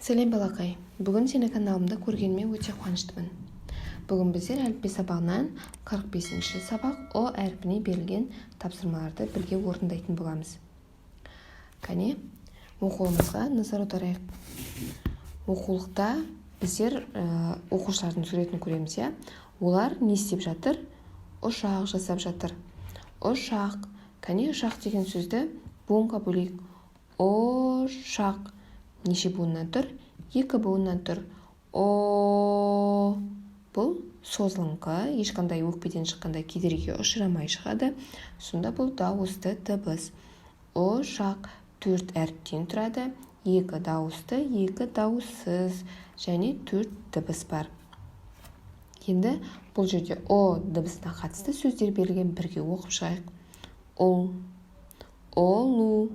Сәлем балақай, бүгін сені каналымда көргеніме өте қуаныштымын. Бүгін біздер әліпби сабағынан 45-ші сабақ О әрпіне берілген тапсырмаларды бірге орындайтын боламыз. Кәне, оқуымызға назар аударайық. Оқулықта біздер оқушылардың суретін көреміз, олар не істеп жатыр? Ұшақ жасап жатыр. Ұшақ. Кәне, ұшақ деген сөзді буынға бөлейік. Ұшақ. Неше буыннан тұр? 2 буыннан тұр. О. Бұл созылыңқы, ешқандай өкпеден шыққанда кедергі ұшырамай шығады. Сонда бұл дауысты дыбыс. Ұшақ 4 әріптен тұрады. 2 дауысты, 2 дауыссыз және 4 дыбыс бар. Енді бұл жерде О дыбысына қатысты сөздер берілген, бірге оқып шығайық. Ол, олу,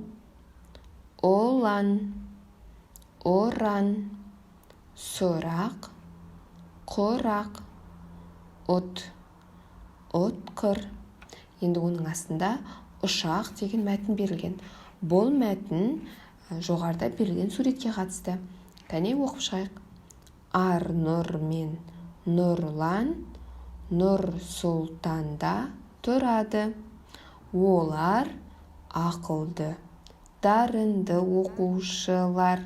олан, оран, сұрақ, қорақ, от, отқыр. Енді оның астында ұшақ деген мәтін берілген. Бұл мәтін жоғарыда берілген суретке қатысты. Кәне оқып шығайық. Арнұр мен Нұрлан Нұр-Сұлтанда тұрады. Олар ақылды, дарынды оқушылар.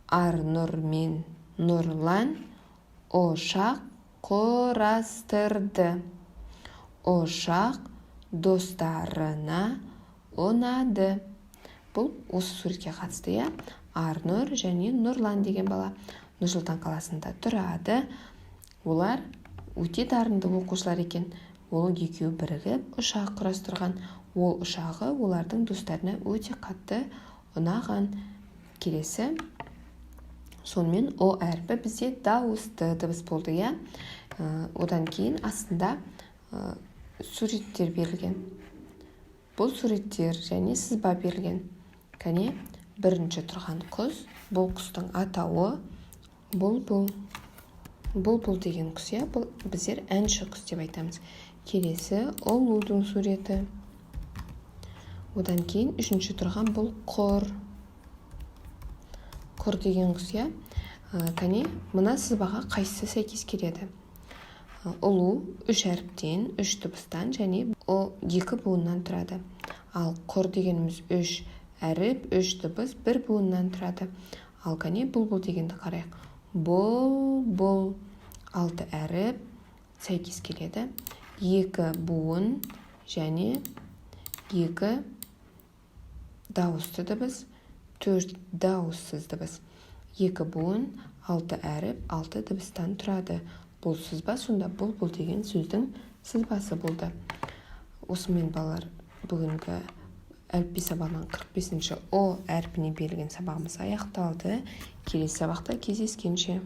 Арнұр мен Нұрлан ұшақ құрастырды. Ұшақ достарына ұнады. Бұл осы суретке қатысты, Арнұр және Нұрлан деген бала Нұр-Сұлтан қаласында тұрады. Олар өте дарынды оқушылар екен. Ол екеуі бірігіп ұшақ құрастырған. Ол ұшағы олардың достарына өте қатты ұнаған. Келесі. Сонымен О әрпі бізде дауысты дыбыс болды, Одан кейін астында суреттер берілген. Бұл суреттер және сызба берілген. Кәне, бірінші тұрған құс, бұл құстың атауы бұл деген құс, бұл біздер әнші құс деп айтамыз. Келесі ұлудың суреті. Одан кейін үшінші тұрған бұл құр. Құр деген құс, Кәне, мына сызбаға қайсысы сәйкес келеді? Ұлу 3 әріптен, 3 дыбыстан және 2 буыннан тұрады. Ал құр дегеніміз 3 әріп, 3 дыбыс, 1 буыннан тұрады. Ал кәне, бұл дегенді қарайық. Бұл 6 әріп сәйкес келеді. 2 буын және 2 дауысты дыбыс, 4 дауыссыз дыбыс. 2 буын, 6 әріп, 6 дыбыстан тұрады. Бұл сызба, сонда бұл деген сөздің сызбасы болды. Осымен балалар, бүгінгі әліпби сабағынан 45-ші О әрпіне берілген сабағымыз аяқталды. Келесі сабақта кездескенше.